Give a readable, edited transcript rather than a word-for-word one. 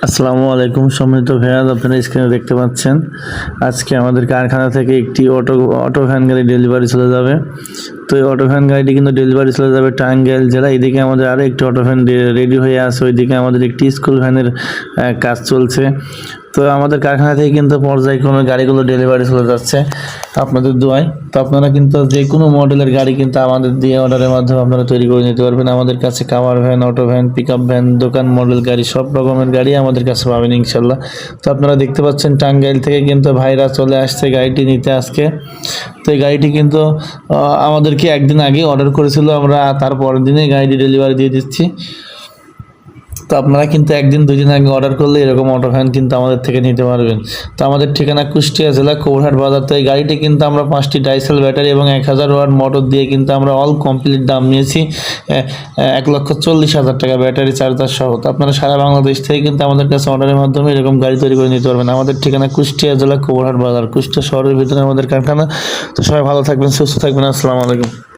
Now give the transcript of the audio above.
আসসালামু আলাইকুম সম্মানিত ভাইয়া, আপনারা স্ক্রিনে দেখতে পাচ্ছেন আজকে আমাদের কারখানা থেকে একটি অটো ভ্যান গাড়ি ডেলিভারি চলে যাবে। তো এই অটো ভ্যান গাড়িটি কিন্তু ডেলিভারি চলে যাবে টাঙ্গাইল জেলা। এদিকে আমাদের আরও একটি অটো ভ্যান রেডি হয়ে আছে, ওইদিকে আমাদের একটি স্কুল ভ্যানের কাজ চলছে। তো আমাদের কারখানা থেকে কিন্তু পর্যায়ক্রমে গাড়িগুলো ডেলিভারি চলে যাচ্ছে আপনাদের দোয়ায়। তো আপনারা কিন্তু যে কোনো মডেলের গাড়ি কিন্তু আমাদের দিয়ে অর্ডারের মাধ্যমে আপনারা তৈরি করে নিতে পারবেন। আমাদের কাছে cover van, auto van, pick up van, দোকান মডেল গাড়ি, সব রকমের গাড়ি আমাদের কাছে পাবেন ইনশাল্লাহ। তো আপনারা দেখতে পাচ্ছেন টাঙ্গাইল থেকে কিন্তু ভাইরা চলে আসছে গাড়িটি নিতে আজকে। তো এই গাড়িটি কিন্তু আমাদেরকে একদিন আগে অর্ডার করেছিল, আমরা তারপরের দিনে গাড়িটি ডেলিভারি দিয়ে দিচ্ছি। তো আপনারা কিন্তু একদিন দুদিন আগে অর্ডার করলে এরকম অটো ভ্যান কিন্তু আমাদের থেকে নিতে পারবেন। তো আমাদের ঠিকানা কুষ্টিয়া জেলা কৌরহাট বাজার। তো এই গাড়িটি কিন্তু আমরা 5টি ডাইসেল ব্যাটারি এবং 1000 ওয়াট মোটর দিয়ে কিন্তু আমরা অল কমপ্লিট দাম নিয়েছি 1,40,000 টাকা ব্যাটারি চার্জার সহ। তো আপনারা সারা বাংলাদেশ থেকে কিন্তু আমাদের কাছে অর্ডারের মাধ্যমে এরকম গাড়ি তৈরি করে নিতে পারবেন। আমাদের ঠিকানা কুষ্টিয়া জেলা কৌরহাট বাজার, কুষ্টিয়া শহরের ভিতরে আমাদের কারখানা। তো সবাই ভালো থাকবেন, সুস্থ থাকবেন। আসসালামু আলাইকুম।